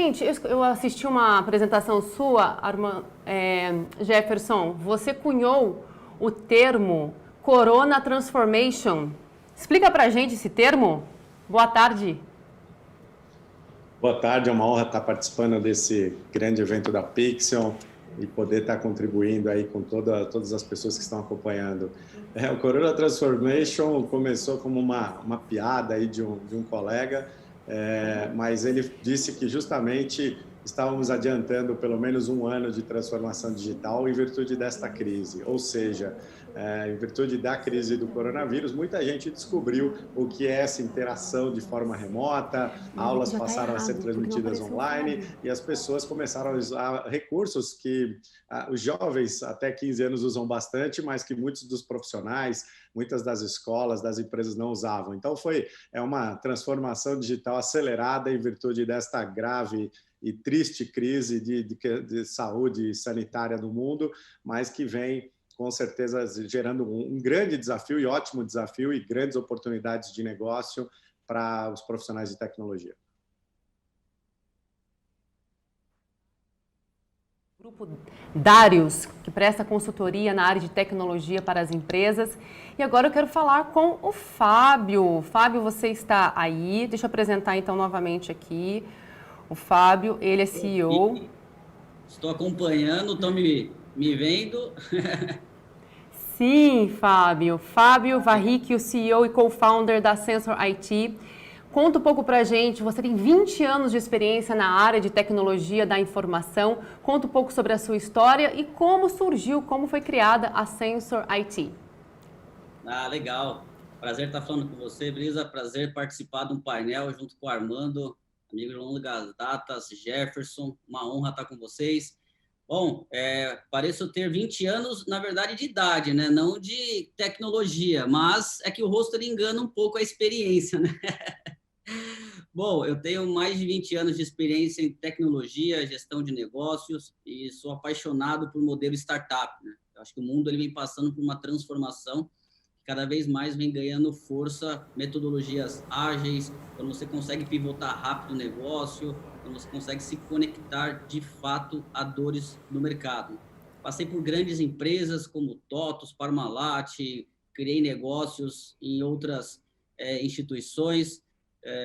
gente, eu assisti uma apresentação sua, Jefferson, você cunhou o termo Corona Transformation. Explica pra gente esse termo. Boa tarde. Boa tarde, é uma honra estar participando desse grande evento da Pixel e poder estar contribuindo aí com todas as pessoas que estão acompanhando. O Corona Transformation começou como uma piada aí de um colega, mas ele disse que justamente estávamos adiantando pelo menos um ano de transformação digital em virtude desta crise, ou seja, em virtude da crise do coronavírus, muita gente descobriu o que é essa interação de forma remota, aulas passaram a ser transmitidas online e as pessoas começaram a usar recursos que os jovens até 15 anos usam bastante, mas que muitos dos profissionais, muitas das escolas, das empresas não usavam. Então é uma transformação digital acelerada em virtude desta grave e triste crise de saúde sanitária no mundo, mas que vem com certeza gerando um grande desafio e ótimo desafio e grandes oportunidades de negócio para os profissionais de tecnologia. Grupo Darius, que presta consultoria na área de tecnologia para as empresas. E agora eu quero falar com o Fábio. Fábio, você está aí. Deixa eu apresentar então novamente aqui. O Fábio, ele é CEO. Estou acompanhando, estão me vendo? Sim, Fábio. Fábio Varric, o CEO e co-founder da Sensor IT. Conta um pouco pra gente, você tem 20 anos de experiência na área de tecnologia da informação. Conta um pouco sobre a sua história e como surgiu, como foi criada a Sensor IT. Ah, legal. Prazer estar falando com você, Brisa. Prazer participar de um painel junto com o Armando, amigo de longas datas, Jefferson. Uma honra estar com vocês. Bom, pareço ter 20 anos, na verdade, de idade, né? Não de tecnologia, mas é que o rosto ele engana um pouco a experiência, né? Bom, eu tenho mais de 20 anos de experiência em tecnologia, gestão de negócios e sou apaixonado por modelo startup, né? Eu acho que o mundo ele vem passando por uma transformação, cada vez mais vem ganhando força, metodologias ágeis, quando você consegue pivotar rápido o negócio, quando você consegue se conectar de fato a dores do mercado. Passei por grandes empresas como TOTUS, Parmalat, criei negócios em outras instituições,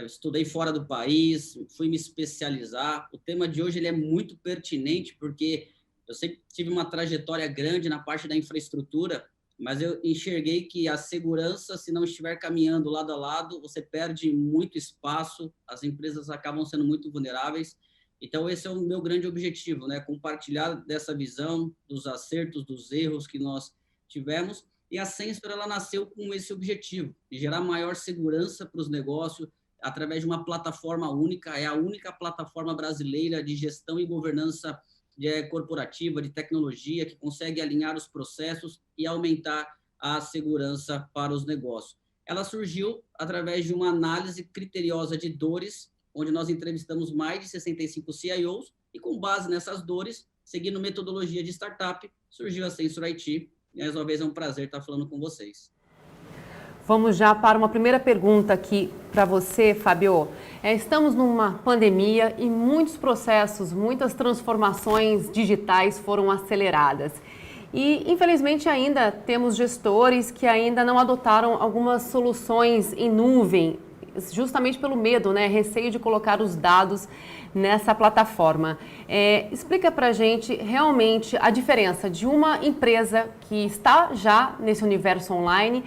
estudei fora do país, fui me especializar. O tema de hoje ele é muito pertinente porque eu sempre tive uma trajetória grande na parte da infraestrutura, mas eu enxerguei que a segurança, se não estiver caminhando lado a lado, você perde muito espaço, as empresas acabam sendo muito vulneráveis. Então, esse é o meu grande objetivo, né? Compartilhar dessa visão, dos acertos, dos erros que nós tivemos. E a Sensor, ela nasceu com esse objetivo, de gerar maior segurança para os negócios, através de uma plataforma única, é a única plataforma brasileira de gestão e governança corporativa, de tecnologia, que consegue alinhar os processos e aumentar a segurança para os negócios. Ela surgiu através de uma análise criteriosa de dores, onde nós entrevistamos mais de 65 CIOs e, com base nessas dores, seguindo metodologia de startup, surgiu a Sensor IT. E, mais uma vez, é um prazer estar falando com vocês. Vamos já para uma primeira pergunta aqui para você, Fábio. Estamos numa pandemia e muitos processos, muitas transformações digitais foram aceleradas. E, infelizmente, ainda temos gestores que ainda não adotaram algumas soluções em nuvem, justamente pelo medo, né? Receio de colocar os dados nessa plataforma. Explica para a gente realmente a diferença de uma empresa que está já nesse universo online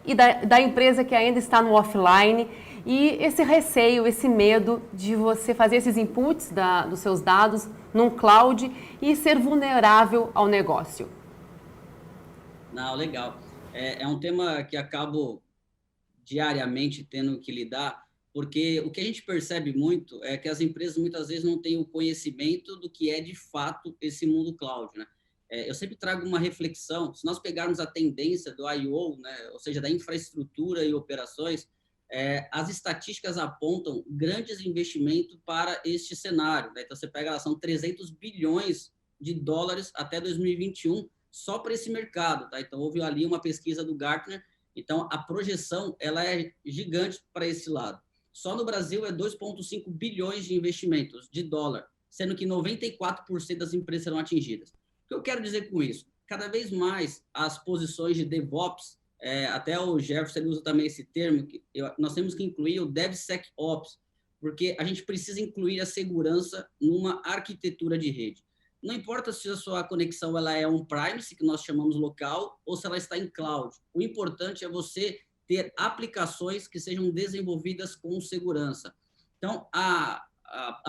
e da empresa que ainda está no offline, e esse receio, esse medo de você fazer esses inputs dos seus dados num cloud e ser vulnerável ao negócio. Não, legal. É um tema que acabo diariamente tendo que lidar, porque o que a gente percebe muito é que as empresas muitas vezes não têm o conhecimento do que é de fato esse mundo cloud, né? Eu sempre trago uma reflexão, se nós pegarmos a tendência do I/O, né, ou seja, da infraestrutura e operações, as estatísticas apontam grandes investimentos para este cenário, né? Então, você pega, são 300 bilhões de dólares até 2021 só para esse mercado, tá? Então, houve ali uma pesquisa do Gartner, então a projeção ela é gigante para esse lado. só no Brasil é 2,5 bilhões de investimentos de dólar, sendo que 94% das empresas serão atingidas. O que eu quero dizer com isso? Cada vez mais as posições de DevOps, até o Jefferson usa também esse termo, nós temos que incluir o DevSecOps, porque a gente precisa incluir a segurança numa arquitetura de rede. Não importa se a sua conexão ela é on-premise, que nós chamamos local, ou se ela está em cloud. O importante é você ter aplicações que sejam desenvolvidas com segurança. Então, a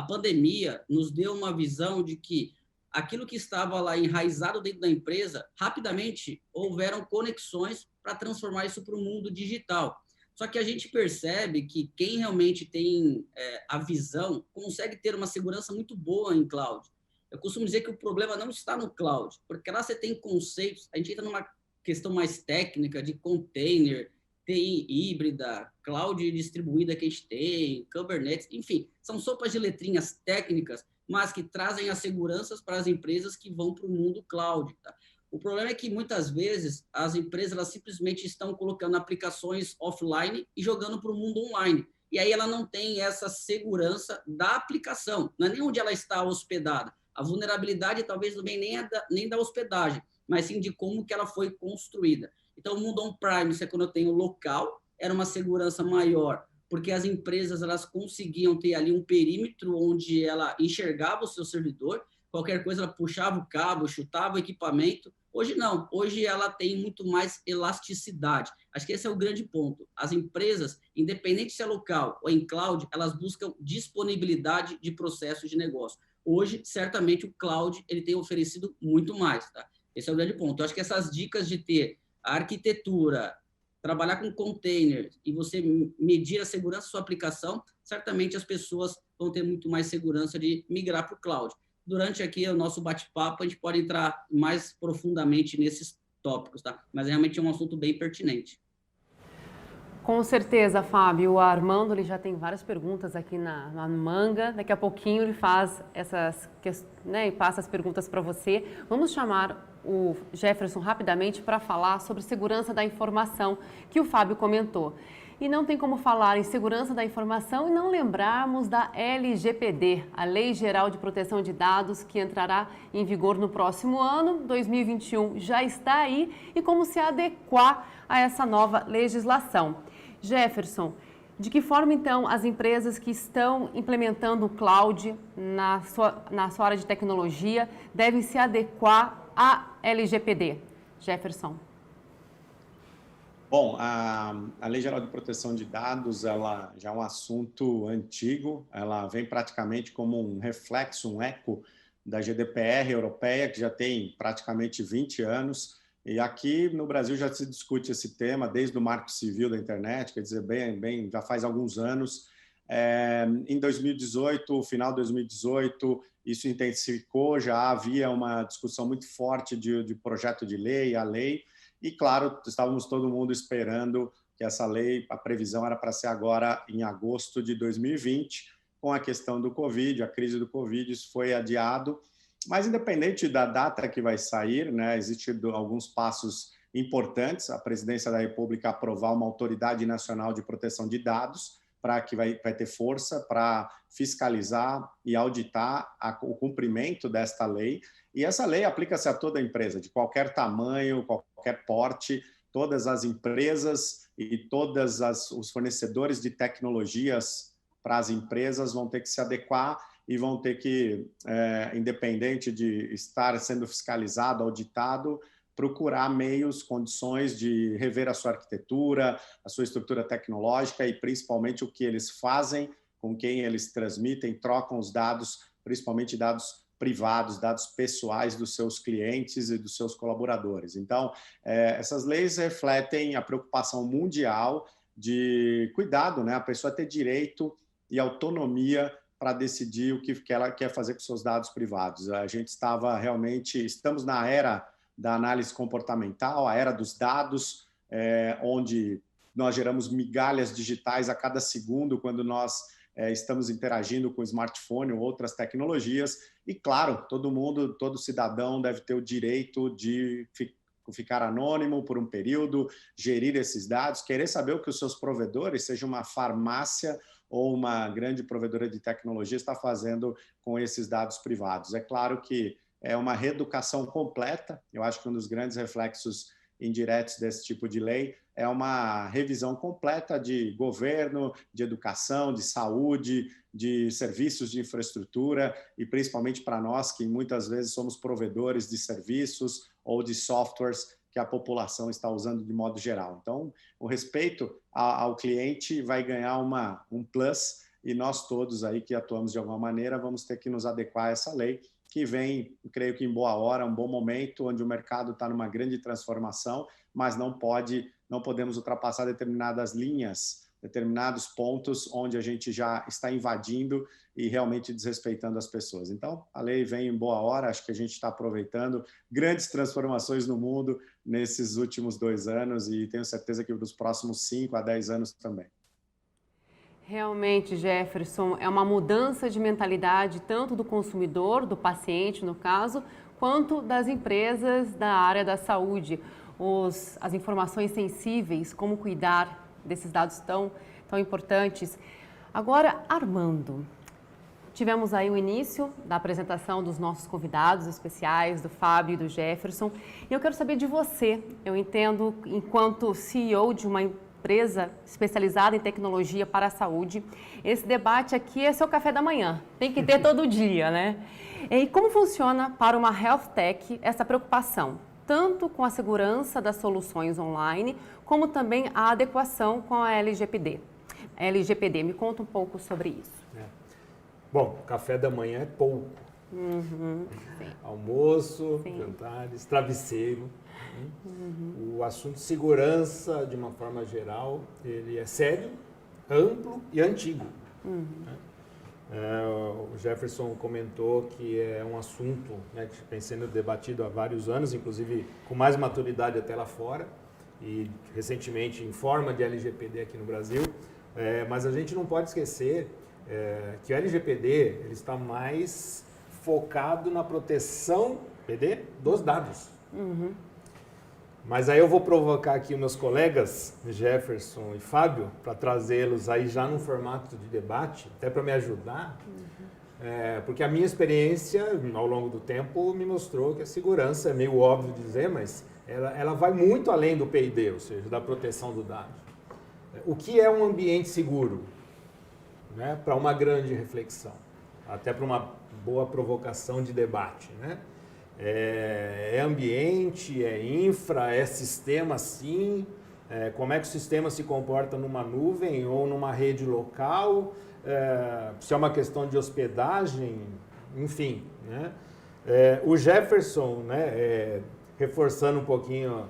pandemia nos deu uma visão de que aquilo que estava lá enraizado dentro da empresa, rapidamente houveram conexões para transformar isso para o mundo digital. Só que a gente percebe que quem realmente tem a visão consegue ter uma segurança muito boa em cloud. Eu costumo dizer que o problema não está no cloud, porque lá você tem conceitos, a gente entra numa questão mais técnica de container, TI híbrida, cloud distribuída que a gente tem, Kubernetes, enfim, são sopas de letrinhas técnicas, mas que trazem as seguranças para as empresas que vão para o mundo cloud. Tá? O problema é que, muitas vezes, as empresas elas simplesmente estão colocando aplicações offline e jogando para o mundo online. E aí ela não tem essa segurança da aplicação, não é nem onde ela está hospedada. A vulnerabilidade talvez não vem nem da hospedagem, mas sim de como que ela foi construída. Então, o mundo on-premise, quando eu tenho local, era uma segurança maior, porque as empresas elas conseguiam ter ali um perímetro onde ela enxergava o seu servidor, qualquer coisa ela puxava o cabo, chutava o equipamento. Hoje não, hoje ela tem muito mais elasticidade. Acho que esse é o grande ponto. As empresas, independente se é local ou em cloud, elas buscam disponibilidade de processos de negócio. Hoje, certamente, o cloud ele tem oferecido muito mais. Tá? Esse é o grande ponto. Eu acho que essas dicas de ter a arquitetura, trabalhar com containers e você medir a segurança da sua aplicação, certamente as pessoas vão ter muito mais segurança de migrar para o cloud. Durante aqui o nosso bate-papo, a gente pode entrar mais profundamente nesses tópicos, tá? Mas realmente é um assunto bem pertinente. Com certeza, Fábio. O Armando ele já tem várias perguntas aqui na manga. Daqui a pouquinho ele faz essas, né, e passa as perguntas para você. Vamos chamar o Jefferson rapidamente para falar sobre segurança da informação que o Fábio comentou. E não tem como falar em segurança da informação e não lembrarmos da LGPD, a Lei Geral de Proteção de Dados, que entrará em vigor no próximo ano, 2021 já está aí, e como se adequar a essa nova legislação. Jefferson, de que forma, então, as empresas que estão implementando o cloud na sua área de tecnologia devem se adequar à LGPD? Jefferson. Bom, a Lei Geral de Proteção de Dados ela já é um assunto antigo, ela vem praticamente como um reflexo, um eco da GDPR europeia, que já tem praticamente 20 anos. E aqui no Brasil já se discute esse tema desde o Marco Civil da Internet, quer dizer, já faz alguns anos. Em 2018, final de 2018, isso intensificou, já havia uma discussão muito forte de projeto de lei, a lei, e claro, estávamos todo mundo esperando que essa lei, a previsão era para ser agora em agosto de 2020, com a questão do Covid, a crise do Covid, isso foi adiado. Mas, independente da data que vai sair, né, existem alguns passos importantes. A Presidência da República aprovar uma Autoridade Nacional de Proteção de Dados, para que vai ter força para fiscalizar e auditar o cumprimento desta lei. E essa lei aplica-se a toda empresa, de qualquer tamanho, qualquer porte, todas as empresas e todos os fornecedores de tecnologias para as empresas vão ter que se adequar e vão ter que, independente de estar sendo fiscalizado, auditado, procurar meios, condições de rever a sua arquitetura, a sua estrutura tecnológica e principalmente o que eles fazem, com quem eles transmitem, trocam os dados, principalmente dados privados, dados pessoais dos seus clientes e dos seus colaboradores. Então, essas leis refletem a preocupação mundial de cuidado, né? A pessoa ter direito e autonomia para decidir o que ela quer fazer com seus dados privados. A gente estamos na era da análise comportamental, a era dos dados, onde nós geramos migalhas digitais a cada segundo quando nós estamos interagindo com o smartphone ou outras tecnologias. E, claro, todo cidadão deve ter o direito de ficar anônimo por um período, gerir esses dados, querer saber o que os seus provedores, seja uma farmácia ou uma grande provedora de tecnologia está fazendo com esses dados privados. É claro que é uma reeducação completa. Eu acho que um dos grandes reflexos indiretos desse tipo de lei é uma revisão completa de governo, de educação, de saúde, de serviços de infraestrutura e principalmente para nós que muitas vezes somos provedores de serviços ou de softwares que a população está usando de modo geral. Então, o respeito ao cliente vai ganhar um plus e nós todos aí que atuamos de alguma maneira vamos ter que nos adequar a essa lei que vem, creio que em boa hora, um bom momento, onde o mercado está numa grande transformação, mas não podemos ultrapassar determinadas linhas, determinados pontos onde a gente já está invadindo e realmente desrespeitando as pessoas. Então, a lei vem em boa hora, acho que a gente está aproveitando grandes transformações no mundo nesses últimos 2 anos e tenho certeza que nos próximos 5 a 10 anos também. Realmente, Jefferson, é uma mudança de mentalidade tanto do consumidor, do paciente, no caso, quanto das empresas da área da saúde. As informações sensíveis, como cuidar desses dados tão importantes. Agora, Armando, tivemos aí o início da apresentação dos nossos convidados especiais, do Fábio e do Jefferson, e eu quero saber de você. Eu entendo, enquanto CEO de uma empresa especializada em tecnologia para a saúde, esse debate aqui é seu café da manhã, tem que ter todo dia, né? E como funciona para uma health tech essa preocupação, tanto com a segurança das soluções online, como também a adequação com a LGPD? Me conta um pouco sobre isso. Bom, café da manhã é pouco. Almoço, jantares, travesseiro. O assunto segurança, de uma forma geral, ele é sério, amplo e antigo. O Jefferson comentou que é um assunto, né, que vem sendo debatido há vários anos, inclusive com mais maturidade até lá fora, e recentemente em forma de LGPD aqui no Brasil. Mas a gente não pode esquecer que o LGPD ele está mais focado na proteção dos dados. Mas aí eu vou provocar aqui os meus colegas, Jefferson e Fábio, para trazê-los aí já num formato de debate, até para me ajudar, porque a minha experiência ao longo do tempo me mostrou que a segurança, é meio óbvio dizer, mas ela vai muito além do P&D, ou seja, da proteção do dado. O que é um ambiente seguro? Né? Para uma grande reflexão, até para uma boa provocação de debate, né? É ambiente, é infra, é sistema sim, como é que o sistema se comporta numa nuvem ou numa rede local, se é uma questão de hospedagem, enfim. Né? O Jefferson, né, reforçando um pouquinho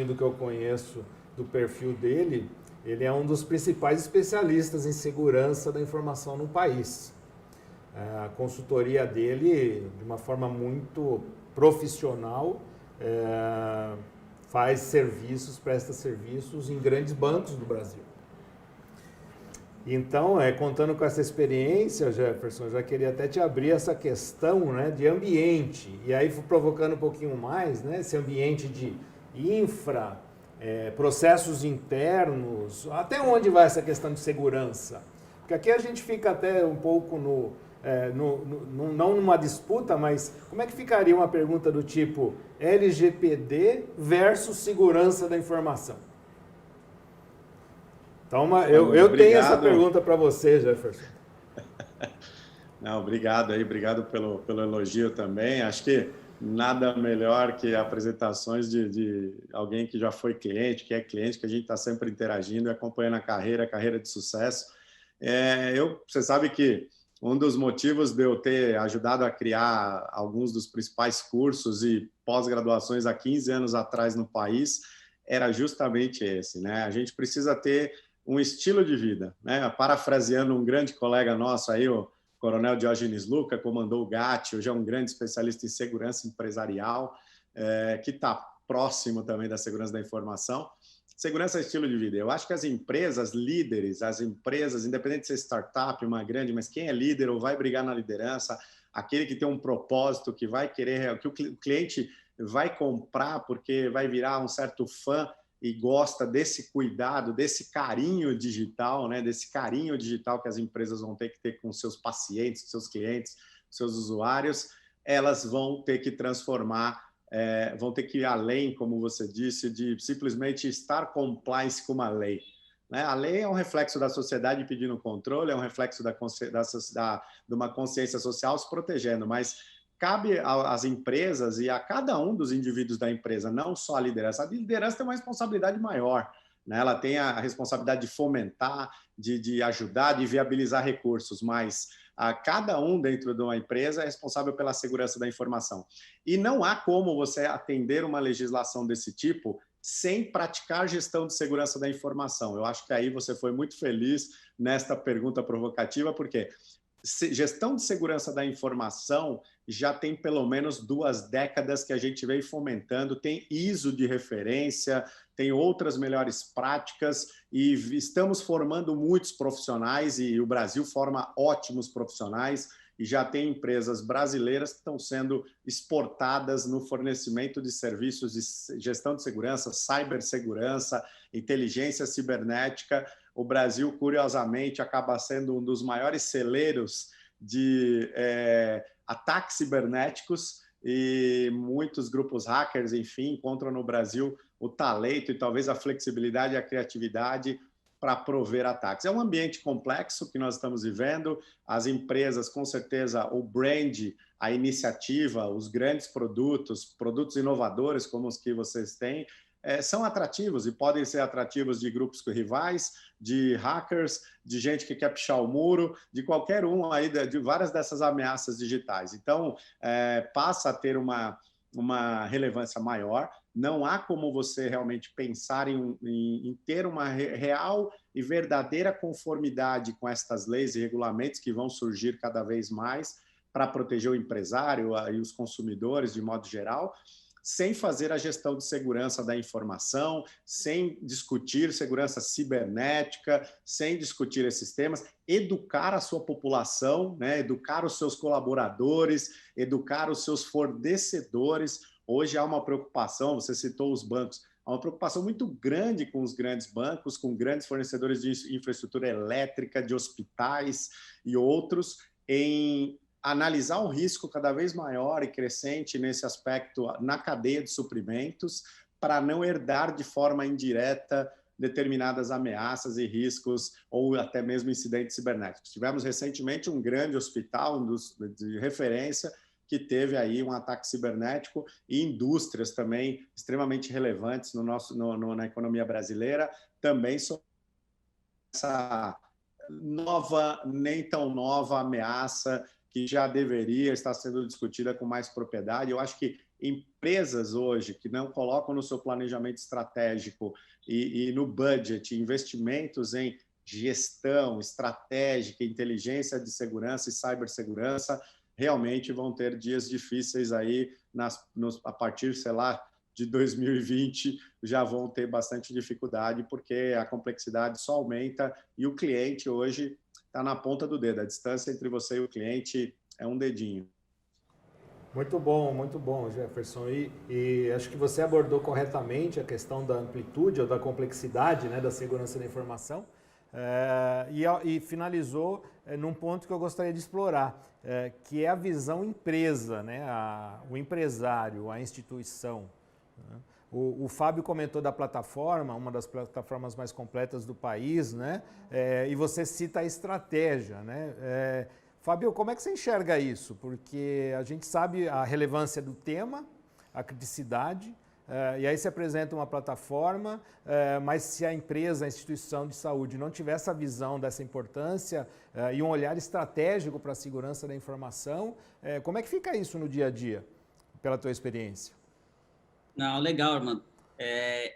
do que eu conheço do perfil dele, ele é um dos principais especialistas em segurança da informação no país. A consultoria dele, de uma forma muito profissional, presta serviços em grandes bancos do Brasil. Então, contando com essa experiência, Jefferson, eu já queria até te abrir essa questão, né, de ambiente. E aí, provocando um pouquinho mais, né, esse ambiente de infra, processos internos, até onde vai essa questão de segurança? Porque aqui a gente fica até um pouco não numa disputa, mas como é que ficaria uma pergunta do tipo LGPD versus segurança da informação? Então, eu tenho essa pergunta para você, Jefferson. Não, obrigado pelo elogio também. Acho que nada melhor que apresentações de alguém que já foi cliente, que é cliente, que a gente está sempre interagindo e acompanhando a carreira de sucesso. Você sabe que um dos motivos de eu ter ajudado a criar alguns dos principais cursos e pós-graduações há 15 anos atrás no país era justamente esse, né? A gente precisa ter um estilo de vida, né? Parafraseando um grande colega nosso aí, o Coronel Diógenes Luca, comandou o GAT, hoje é um grande especialista em segurança empresarial, que está próximo também da segurança da informação. Segurança é estilo de vida. Eu acho que as empresas líderes, independente de ser startup, uma grande, mas quem é líder ou vai brigar na liderança, aquele que tem um propósito, que vai querer, que o cliente vai comprar porque vai virar um certo fã e gosta desse cuidado, desse carinho digital, né, desse carinho digital que as empresas vão ter que ter com seus pacientes, seus clientes, seus usuários, elas vão ter que transformar, vão ter que ir além, como você disse, de simplesmente estar compliance com uma lei. Né? A lei é um reflexo da sociedade pedindo controle, é um reflexo de uma consciência social se protegendo, mas cabe às empresas e a cada um dos indivíduos da empresa, não só a liderança. A liderança tem uma responsabilidade maior, né? Ela tem a responsabilidade de fomentar, de ajudar, de viabilizar recursos, mas cada um dentro de uma empresa é responsável pela segurança da informação. E não há como você atender uma legislação desse tipo sem praticar gestão de segurança da informação. Eu acho que aí você foi muito feliz nesta pergunta provocativa, porque gestão de segurança da informação já tem pelo menos 2 décadas que a gente vem fomentando, tem ISO de referência, tem outras melhores práticas e estamos formando muitos profissionais e o Brasil forma ótimos profissionais e já tem empresas brasileiras que estão sendo exportadas no fornecimento de serviços de gestão de segurança, cibersegurança, inteligência cibernética. O Brasil, curiosamente, acaba sendo um dos maiores celeiros de ataques cibernéticos e muitos grupos hackers, enfim, encontram no Brasil o talento e talvez a flexibilidade e a criatividade para prover ataques. É um ambiente complexo que nós estamos vivendo, as empresas, com certeza, o brand, a iniciativa, os grandes produtos inovadores como os que vocês têm, são atrativos e podem ser atrativos de grupos rivais, de hackers, de gente que quer pichar o muro, de qualquer um aí, de várias dessas ameaças digitais. Então, passa a ter uma relevância maior. Não há como você realmente pensar em ter uma real e verdadeira conformidade com estas leis e regulamentos que vão surgir cada vez mais para proteger o empresário e os consumidores de modo geral, sem fazer a gestão de segurança da informação, sem discutir segurança cibernética, sem discutir esses temas, educar a sua população, né? Educar os seus colaboradores, educar os seus fornecedores. Hoje há uma preocupação, você citou os bancos, há uma preocupação muito grande com os grandes bancos, com grandes fornecedores de infraestrutura elétrica, de hospitais e outros, em analisar um risco cada vez maior e crescente nesse aspecto na cadeia de suprimentos, para não herdar de forma indireta determinadas ameaças e riscos ou até mesmo incidentes cibernéticos. Tivemos recentemente um grande hospital de referência que teve aí um ataque cibernético e indústrias também extremamente relevantes na economia brasileira também sobre essa nova, nem tão nova ameaça que já deveria estar sendo discutida com mais propriedade. Eu acho que empresas hoje que não colocam no seu planejamento estratégico e no budget investimentos em gestão estratégica, inteligência de segurança e cibersegurança, realmente vão ter dias difíceis aí a partir, sei lá, de 2020, já vão ter bastante dificuldade, porque a complexidade só aumenta e o cliente hoje está na ponta do dedo. A distância entre você e o cliente é um dedinho. Muito bom, Jefferson. E acho que você abordou corretamente a questão da amplitude ou da complexidade, né, da segurança da informação. E finalizou num ponto que eu gostaria de explorar, que é a visão empresa, né? O empresário, a instituição. Né? O Fábio comentou da plataforma, uma das plataformas mais completas do país, né? E você cita a estratégia, né? Fábio, como é que você enxerga isso? Porque a gente sabe a relevância do tema, a criticidade, e aí se apresenta uma plataforma, mas se a empresa, a instituição de saúde não tiver essa visão dessa importância e um olhar estratégico para a segurança da informação, como é que fica isso no dia a dia, pela tua experiência? Não, legal, Armando.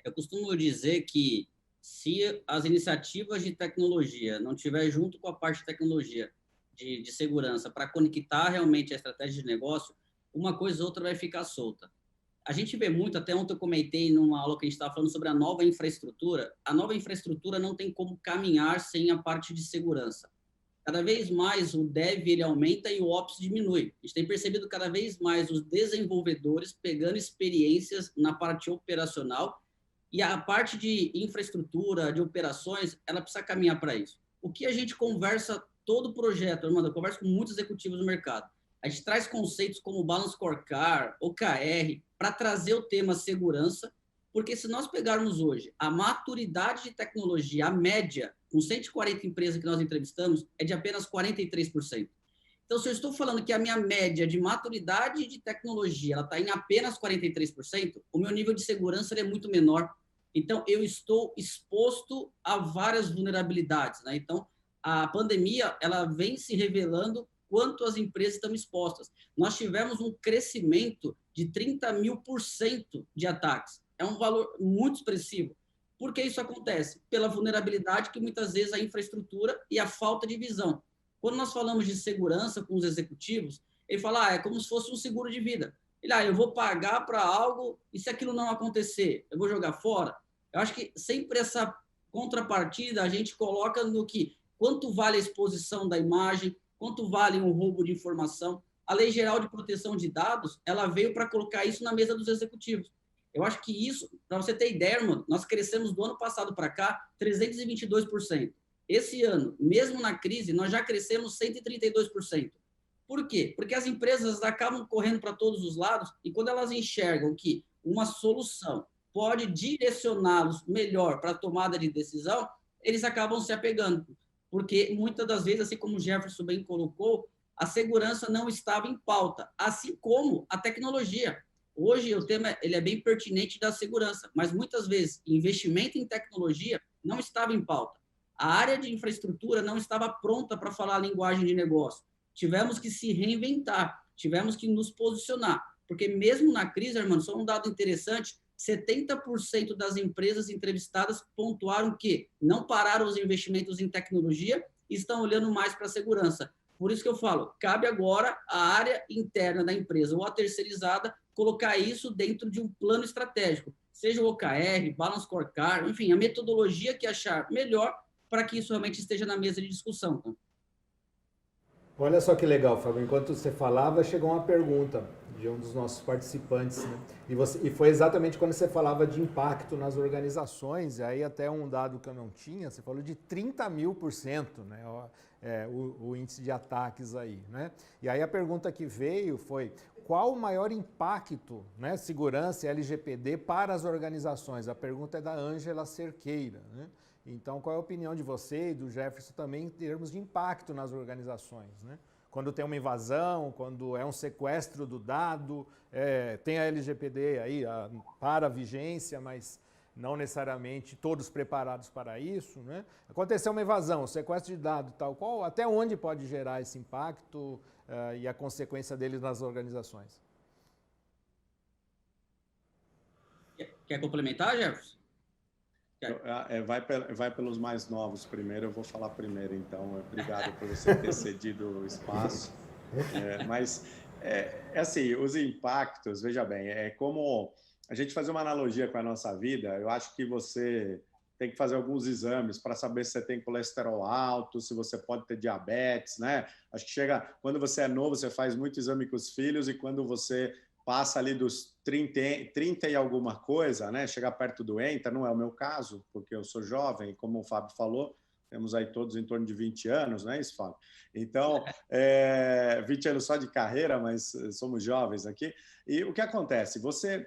Eu costumo dizer que se as iniciativas de tecnologia não tiver junto com a parte de tecnologia de segurança para conectar realmente a estratégia de negócio, uma coisa ou outra vai ficar solta. A gente vê muito, até ontem eu comentei numa aula que a gente estava falando sobre a nova infraestrutura. A nova infraestrutura não tem como caminhar sem a parte de segurança. Cada vez mais o dev ele aumenta e o ops diminui. A gente tem percebido cada vez mais os desenvolvedores pegando experiências na parte operacional E a parte de infraestrutura, de operações, ela precisa caminhar para isso. O que a gente conversa todo o projeto, Armando, eu converso com muitos executivos do mercado. A gente traz conceitos como Balance Scorecard, OKR, para trazer o tema segurança, porque se nós pegarmos hoje a maturidade de tecnologia, a média, com 140 empresas que nós entrevistamos, é de apenas 43%. Então, se eu estou falando que a minha média de maturidade de tecnologia está em apenas 43%, o meu nível de segurança é muito menor. Então, eu estou exposto a várias vulnerabilidades, né? Então, a pandemia, ela vem se revelando quanto as empresas estão expostas. Nós tivemos um crescimento de 30.000% de ataques. É um valor muito expressivo. Por que isso acontece? Pela vulnerabilidade que muitas vezes a infraestrutura e a falta de visão. Quando nós falamos de segurança com os executivos, ele fala, é como se fosse um seguro de vida. Ele, eu vou pagar para algo e se aquilo não acontecer, eu vou jogar fora? Eu acho que sempre essa contrapartida a gente coloca no que quanto vale a exposição da imagem, quanto vale um roubo de informação. A Lei Geral de Proteção de Dados, ela veio para colocar isso na mesa dos executivos. Eu acho que isso, para você ter ideia, mano, nós crescemos do ano passado para cá 322%. Esse ano, mesmo na crise, nós já crescemos 132%. Por quê? Porque as empresas acabam correndo para todos os lados e quando elas enxergam que uma solução pode direcioná-los melhor para a tomada de decisão, eles acabam se apegando. Porque muitas das vezes, assim como o Jefferson bem colocou, a segurança não estava em pauta, assim como a tecnologia. Hoje o tema ele é bem pertinente da segurança, mas muitas vezes investimento em tecnologia não estava em pauta. A área de infraestrutura não estava pronta para falar a linguagem de negócio. Tivemos que se reinventar, tivemos que nos posicionar, porque mesmo na crise, irmão, só um dado interessante, 70% das empresas entrevistadas pontuaram que não pararam os investimentos em tecnologia e estão olhando mais para a segurança. Por isso que eu falo, cabe agora a área interna da empresa ou a terceirizada colocar isso dentro de um plano estratégico, seja o OKR, Balance Scorecard, enfim, a metodologia que achar melhor para que isso realmente esteja na mesa de discussão. Tá? Olha só que legal, Fábio. Enquanto você falava, chegou uma pergunta de um dos nossos participantes, né? E foi exatamente quando você falava de impacto nas organizações, e aí até um dado que eu não tinha, você falou de 30.000%, né? O índice de ataques aí, né? E aí a pergunta que veio foi, qual o maior impacto, né, segurança e LGPD para as organizações? A pergunta é da Ângela Cerqueira, né? Então, qual é a opinião de você e do Jefferson também em termos de impacto nas organizações, né? Quando tem uma invasão, quando é um sequestro do dado, tem a LGPD aí para a vigência, mas não necessariamente todos preparados para isso, né? Aconteceu uma invasão, sequestro de dado tal qual, até onde pode gerar esse impacto e a consequência dele nas organizações? Quer complementar, Jefferson? Vai pelos mais novos primeiro, eu vou falar primeiro, então. Obrigado por você ter cedido o espaço. Mas, assim, os impactos, veja bem, é como a gente fazer uma analogia com a nossa vida. Eu acho que você tem que fazer alguns exames para saber se você tem colesterol alto, se você pode ter diabetes, né? Acho que quando você é novo, você faz muito exame com os filhos e quando você passa ali dos 30 e alguma coisa, né? Chega perto do ENTA, não é o meu caso, porque eu sou jovem, como o Fábio falou, temos aí todos em torno de 20 anos, não é isso, Fábio? Então, 20 anos só de carreira, mas somos jovens aqui. E o que acontece? Você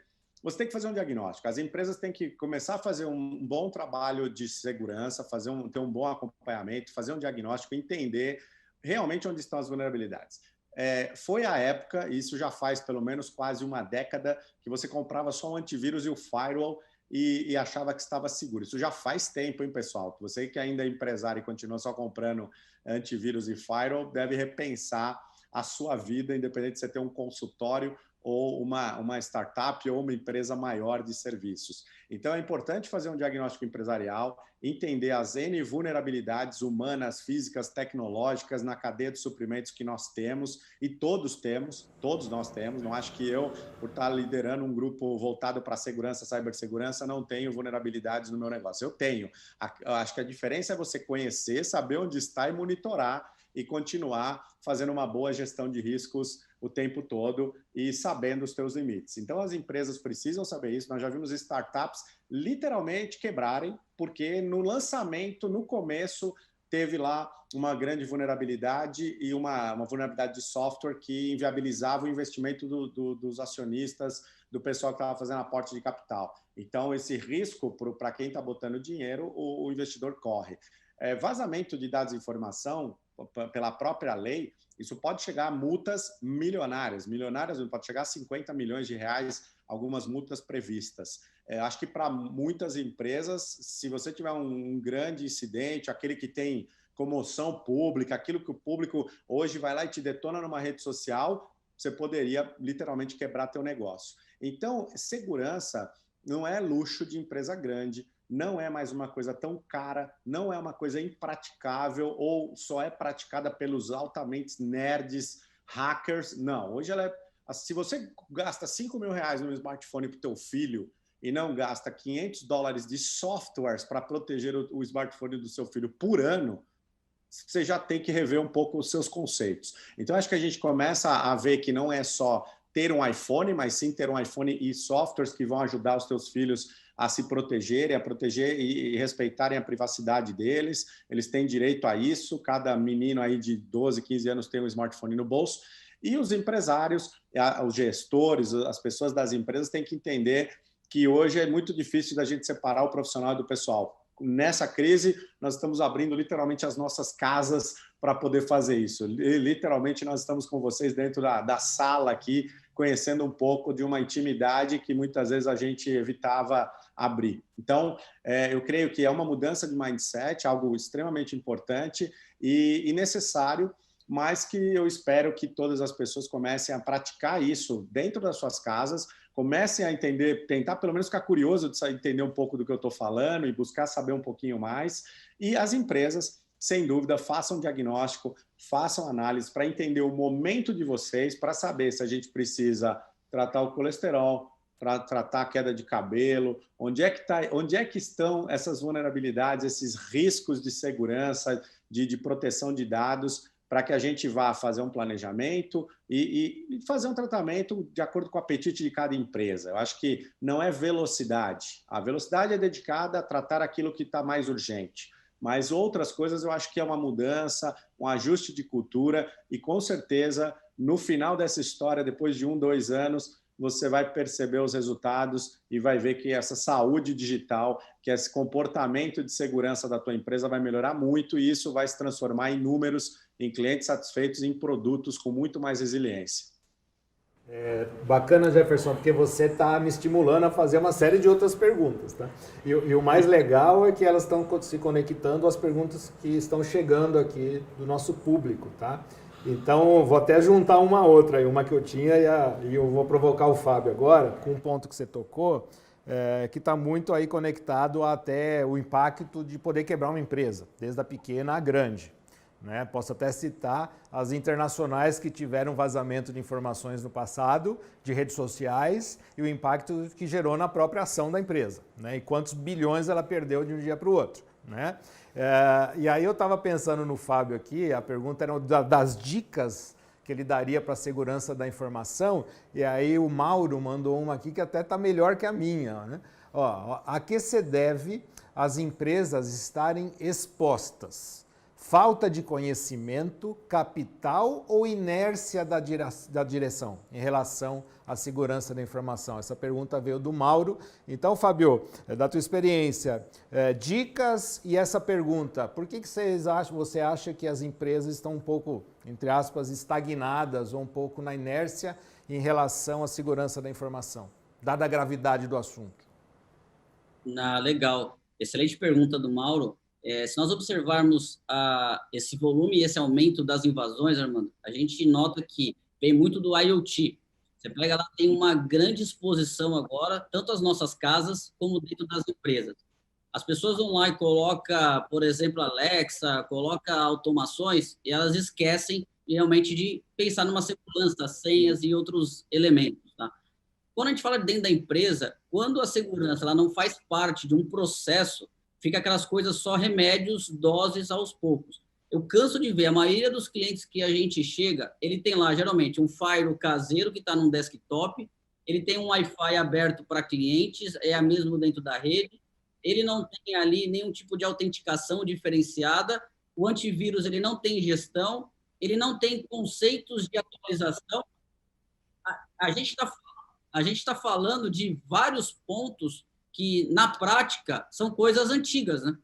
tem que fazer um diagnóstico. As empresas têm que começar a fazer um bom trabalho de segurança, ter um bom acompanhamento, fazer um diagnóstico, entender realmente onde estão as vulnerabilidades. Foi a época, e isso já faz pelo menos quase uma década, que você comprava só um antivírus e o firewall e achava que estava seguro. Isso já faz tempo, hein, pessoal? Você que ainda é empresário e continua só comprando antivírus e firewall, deve repensar a sua vida, independente de você ter um consultório ou uma startup ou uma empresa maior de serviços. Então, é importante fazer um diagnóstico empresarial, entender as N vulnerabilidades humanas, físicas, tecnológicas na cadeia de suprimentos que nós temos, e todos nós temos. Não acho que eu, por estar liderando um grupo voltado para a segurança, cibersegurança, não tenho vulnerabilidades no meu negócio. Eu tenho. Acho que a diferença é você conhecer, saber onde está e monitorar e continuar fazendo uma boa gestão de riscos o tempo todo e sabendo os teus limites. Então, as empresas precisam saber isso. Nós já vimos startups literalmente quebrarem, porque no lançamento, no começo, teve lá uma grande vulnerabilidade e uma vulnerabilidade de software que inviabilizava o investimento dos acionistas, do pessoal que estava fazendo aporte de capital. Então, esse risco para quem está botando dinheiro, o investidor corre. Vazamento de dados e informação, pela própria lei, isso pode chegar a multas milionárias, pode chegar a 50 milhões de reais, algumas multas previstas. Acho que para muitas empresas, se você tiver um grande incidente, aquele que tem comoção pública, aquilo que o público hoje vai lá e te detona numa rede social, você poderia literalmente quebrar teu negócio. Então, segurança não é luxo de empresa grande, não é mais uma coisa tão cara, não é uma coisa impraticável ou só é praticada pelos altamente nerds, hackers. Não, hoje se você gasta 5 mil reais num smartphone para o teu filho e não gasta $500 de softwares para proteger o smartphone do seu filho por ano, você já tem que rever um pouco os seus conceitos. Então, acho que a gente começa a ver que não é só ter um iPhone, mas sim ter um iPhone e softwares que vão ajudar os teus filhos a se protegerem, a proteger e respeitarem a privacidade deles. Eles têm direito a isso. Cada menino aí de 12, 15 anos tem um smartphone no bolso. E os empresários, os gestores, as pessoas das empresas têm que entender que hoje é muito difícil da gente separar o profissional do pessoal. Nessa crise, nós estamos abrindo literalmente as nossas casas para poder fazer isso. Literalmente, nós estamos com vocês dentro da sala aqui, conhecendo um pouco de uma intimidade que muitas vezes a gente evitava abrir. Então, eu creio que é uma mudança de mindset, algo extremamente importante e necessário, mas que eu espero que todas as pessoas comecem a praticar isso dentro das suas casas, comecem a entender, tentar pelo menos ficar curioso de entender um pouco do que eu estou falando e buscar saber um pouquinho mais. E as empresas, sem dúvida, façam diagnóstico, façam análise para entender o momento de vocês, para saber se a gente precisa tratar o colesterol, para tratar a queda de cabelo, onde é que estão essas vulnerabilidades, esses riscos de segurança, de proteção de dados, para que a gente vá fazer um planejamento e fazer um tratamento de acordo com o apetite de cada empresa. Eu acho que não é velocidade. A velocidade é dedicada a tratar aquilo que está mais urgente. Mas outras coisas eu acho que é uma mudança, um ajuste de cultura e, com certeza, no final dessa história, depois de 1, 2 anos, você vai perceber os resultados e vai ver que essa saúde digital, que esse comportamento de segurança da tua empresa vai melhorar muito e isso vai se transformar em números, em clientes satisfeitos, em produtos com muito mais resiliência. Bacana, Jefferson, porque você está me estimulando a fazer uma série de outras perguntas, tá? E o mais legal é que elas estão se conectando às perguntas que estão chegando aqui do nosso público, tá? Então, vou até juntar uma outra, uma que eu tinha e eu vou provocar o Fábio agora, com um ponto que você tocou, que está muito aí conectado até o impacto de poder quebrar uma empresa, desde a pequena à grande. Né? Posso até citar as internacionais que tiveram vazamento de informações no passado, de redes sociais, e o impacto que gerou na própria ação da empresa, né? E quantos bilhões ela perdeu de um dia para o outro. Né? E aí eu estava pensando no Fábio aqui, a pergunta era das dicas que ele daria para a segurança da informação, e aí o Mauro mandou uma aqui que até está melhor que a minha. Né? A que se deve as empresas estarem expostas? Falta de conhecimento, capital ou inércia da direção em relação à segurança da informação? Essa pergunta veio do Mauro. Então, Fábio, da tua experiência, dicas e essa pergunta, por que você acha que as empresas estão um pouco, entre aspas, estagnadas ou um pouco na inércia em relação à segurança da informação, dada a gravidade do assunto? Legal. Excelente pergunta do Mauro. Se nós observarmos esse volume e esse aumento das invasões, Armando, a gente nota que vem muito do IoT. Você pega lá, tem uma grande exposição agora, tanto as nossas casas como dentro das empresas. As pessoas vão lá e colocam, por exemplo, Alexa, colocam automações e elas esquecem realmente de pensar numa segurança, senhas e outros elementos. Tá? Quando a gente fala dentro da empresa, quando a segurança ela não faz parte de um processo, fica aquelas coisas só remédios, doses aos poucos. Eu canso de ver, a maioria dos clientes que a gente chega, ele tem lá, geralmente, um firewall caseiro que está num desktop, ele tem um Wi-Fi aberto para clientes, é a mesmo dentro da rede, ele não tem ali nenhum tipo de autenticação diferenciada, o antivírus ele não tem gestão, ele não tem conceitos de atualização. A gente está falando de vários pontos que, na prática, são coisas antigas, né?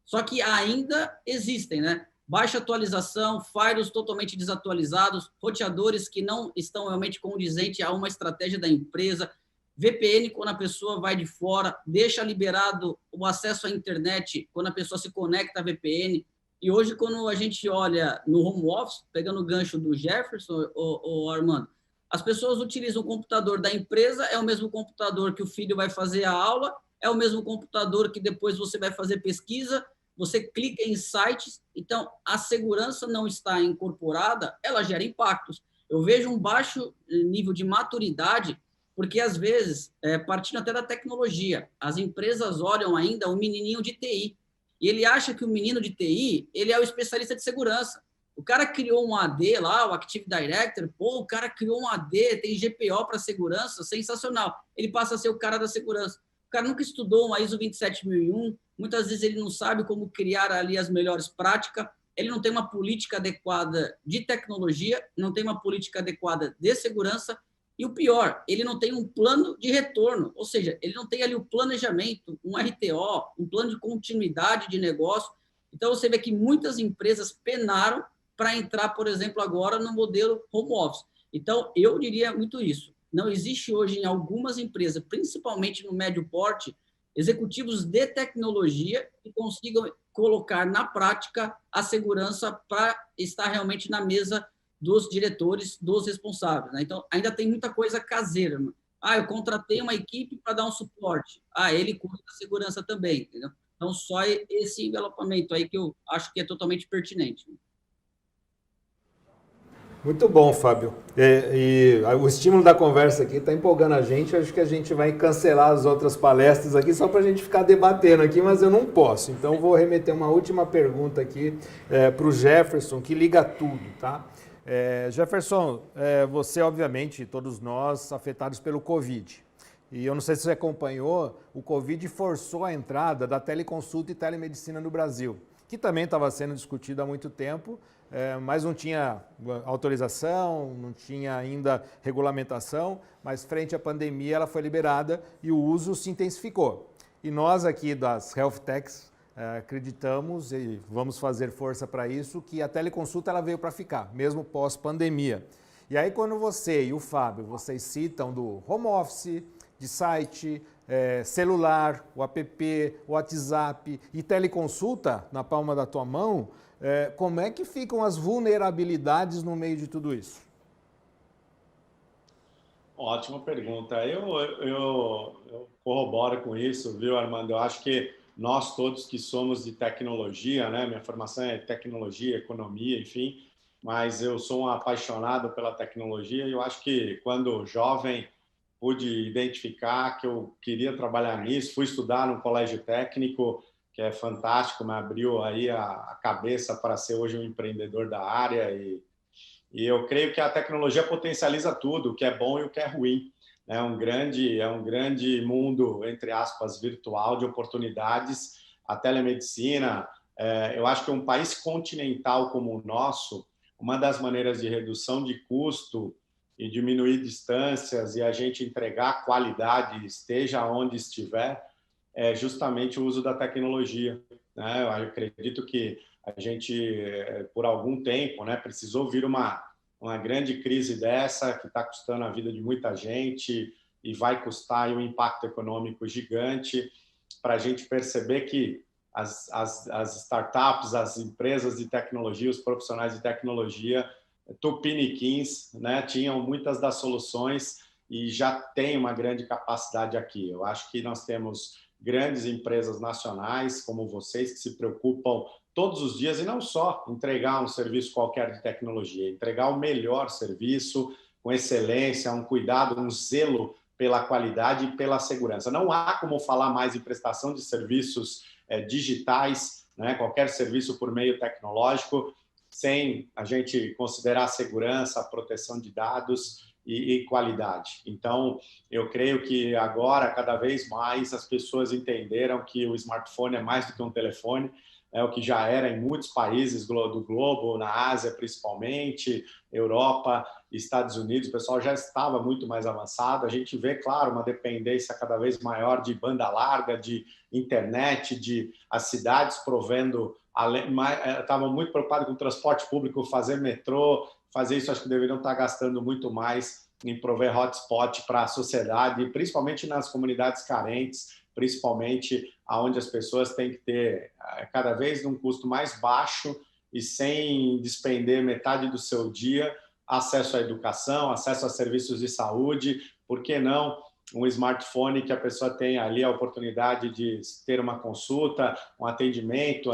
Só que ainda existem, né? Baixa atualização, firewalls totalmente desatualizados, roteadores que não estão realmente condizentes a uma estratégia da empresa, VPN quando a pessoa vai de fora, deixa liberado o acesso à internet quando a pessoa se conecta à VPN. E hoje, quando a gente olha no home office, pegando o gancho do Jefferson, o Armando, as pessoas utilizam o computador da empresa, é o mesmo computador que o filho vai fazer a aula, é o mesmo computador que depois você vai fazer pesquisa, você clica em sites, então a segurança não está incorporada, ela gera impactos. Eu vejo um baixo nível de maturidade, porque às vezes, partindo até da tecnologia, as empresas olham ainda o menininho de TI, e ele acha que o menino de TI, ele é o especialista de segurança. O cara criou um AD lá, o Active Director, pô, o cara criou um AD, tem GPO para segurança, sensacional. Ele passa a ser o cara da segurança. O cara nunca estudou uma ISO 27001, muitas vezes ele não sabe como criar ali as melhores práticas, ele não tem uma política adequada de tecnologia, não tem uma política adequada de segurança, e o pior, ele não tem um plano de retorno, ou seja, ele não tem ali o planejamento, um RTO, um plano de continuidade de negócio. Então, você vê que muitas empresas penaram para entrar, por exemplo, agora no modelo home office. Então, eu diria muito isso. Não existe hoje em algumas empresas, principalmente no médio porte, executivos de tecnologia que consigam colocar na prática a segurança para estar realmente na mesa dos diretores, dos responsáveis, né? Então, ainda tem muita coisa caseira. Né? Eu contratei uma equipe para dar um suporte. Ele cuida da segurança também, entendeu? Então, só esse envelopamento aí que eu acho que é totalmente pertinente. Muito bom, Fábio. O estímulo da conversa aqui está empolgando a gente. Acho que a gente vai cancelar as outras palestras aqui só para a gente ficar debatendo aqui, mas eu não posso. Então, vou remeter uma última pergunta aqui para o Jefferson, que liga tudo, tá? Jefferson, você, obviamente, todos nós afetados pelo Covid. E eu não sei se você acompanhou, o Covid forçou a entrada da teleconsulta e telemedicina no Brasil, que também estava sendo discutido há muito tempo, mas não tinha autorização, não tinha ainda regulamentação, mas frente à pandemia ela foi liberada e o uso se intensificou. E nós aqui das Health Techs acreditamos e vamos fazer força para isso, que a teleconsulta ela veio para ficar, mesmo pós-pandemia. E aí quando você e o Fábio, vocês citam do home office, de site, celular, o app, o WhatsApp e teleconsulta na palma da tua mão, como é que ficam as vulnerabilidades no meio de tudo isso? Ótima pergunta. Eu corroboro com isso, viu, Armando? Eu acho que nós todos que somos de tecnologia, né? Minha formação é tecnologia, economia, enfim, mas eu sou um apaixonado pela tecnologia e eu acho que quando jovem pude identificar que eu queria trabalhar nisso, fui estudar no colégio técnico, que é fantástico, me abriu aí a cabeça para ser hoje um empreendedor da área e eu creio que a tecnologia potencializa tudo, o que é bom e o que é ruim. É um grande mundo, entre aspas, virtual de oportunidades. A telemedicina, eu acho que um país continental como o nosso, uma das maneiras de redução de custo e diminuir distâncias e a gente entregar qualidade, esteja onde estiver, é justamente o uso da tecnologia. Né? Eu acredito que a gente, por algum tempo, né, precisou vir uma grande crise dessa, que está custando a vida de muita gente e vai custar aí um impacto econômico gigante, para a gente perceber que as startups, as empresas de tecnologia, os profissionais de tecnologia, tupiniquins, né, tinham muitas das soluções e já tem uma grande capacidade aqui. Eu acho que nós temos grandes empresas nacionais, como vocês, que se preocupam todos os dias, e não só entregar um serviço qualquer de tecnologia, entregar o melhor serviço, com excelência, um cuidado, um zelo pela qualidade e pela segurança. Não há como falar mais em prestação de serviços digitais, né? Qualquer serviço por meio tecnológico, sem a gente considerar segurança, proteção de dados e qualidade. Então, eu creio que agora, cada vez mais, as pessoas entenderam que o smartphone é mais do que um telefone, é o que já era em muitos países do globo, na Ásia principalmente, Europa, Estados Unidos, o pessoal já estava muito mais avançado. A gente vê, claro, uma dependência cada vez maior de banda larga, de internet, de as cidades provendo... Estavam muito preocupados com o transporte público, fazer metrô, fazer isso, acho que deveriam estar gastando muito mais em prover hotspot para a sociedade, principalmente nas comunidades carentes, principalmente onde as pessoas têm que ter cada vez num custo mais baixo e sem despender metade do seu dia, acesso à educação, acesso a serviços de saúde, por que não um smartphone que a pessoa tenha ali a oportunidade de ter uma consulta, um atendimento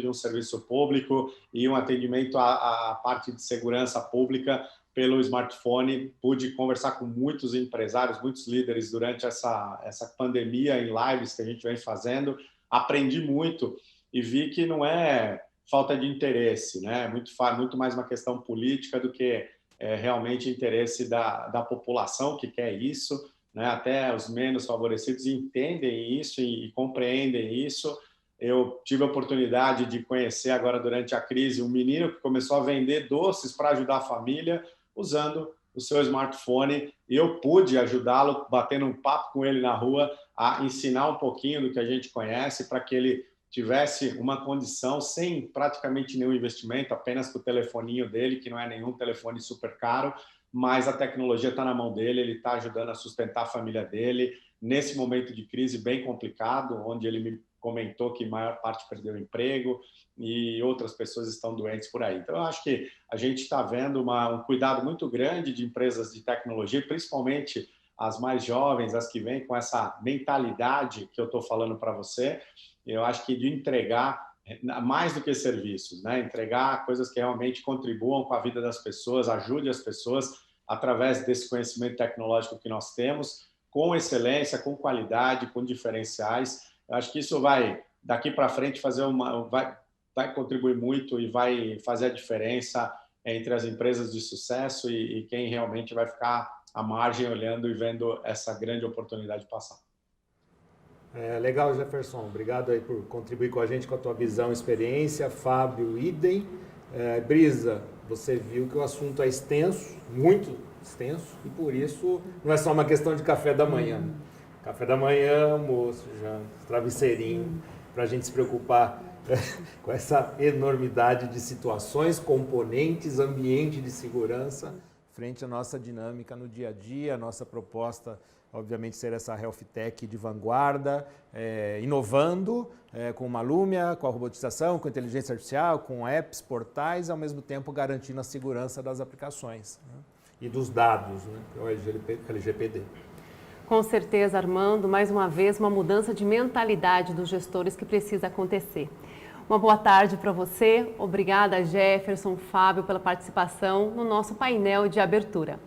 de um serviço público e um atendimento à parte de segurança pública pelo smartphone. Pude conversar com muitos empresários, muitos líderes durante essa pandemia em lives que a gente vem fazendo. Aprendi muito e vi que não é falta de interesse, né? Muito mais uma questão política do que realmente interesse da população que quer isso, né? Até os menos favorecidos entendem isso e compreendem isso. Eu tive a oportunidade de conhecer agora durante a crise um menino que começou a vender doces para ajudar a família usando o seu smartphone, e eu pude ajudá-lo, batendo um papo com ele na rua, a ensinar um pouquinho do que a gente conhece para que ele tivesse uma condição sem praticamente nenhum investimento, apenas com o telefoninho dele, que não é nenhum telefone super caro, mas a tecnologia está na mão dele, ele está ajudando a sustentar a família dele, nesse momento de crise bem complicado, onde ele me comentou que a maior parte perdeu o emprego e outras pessoas estão doentes por aí. Então, eu acho que a gente está vendo um cuidado muito grande de empresas de tecnologia, principalmente as mais jovens, as que vêm com essa mentalidade que eu estou falando para você. Eu acho que de entregar mais do que serviços, né? Entregar coisas que realmente contribuam com a vida das pessoas, ajude as pessoas através desse conhecimento tecnológico que nós temos, com excelência, com qualidade, com diferenciais. Eu acho que isso vai, daqui para frente, vai contribuir muito e vai fazer a diferença entre as empresas de sucesso e quem realmente vai ficar à margem olhando e vendo essa grande oportunidade passar. Legal, Jefferson. Obrigado aí por contribuir com a gente com a tua visão e experiência. Fábio, idem. Brisa, você viu que o assunto é extenso, muito extenso, e por isso não é só uma questão de café da manhã. Café da manhã, almoço, janta, travesseirinho, para a gente se preocupar com essa enormidade de situações, componentes, ambiente de segurança, frente à nossa dinâmica no dia a dia, a nossa proposta, obviamente, ser essa health tech de vanguarda, inovando com uma Lumia, com a robotização, com a inteligência artificial, com apps, portais, ao mesmo tempo garantindo a segurança das aplicações, né? E dos dados, né? O LGPD. Com certeza, Armando, mais uma vez, uma mudança de mentalidade dos gestores que precisa acontecer. Uma boa tarde para você. Obrigada, Jefferson, Fábio, pela participação no nosso painel de abertura.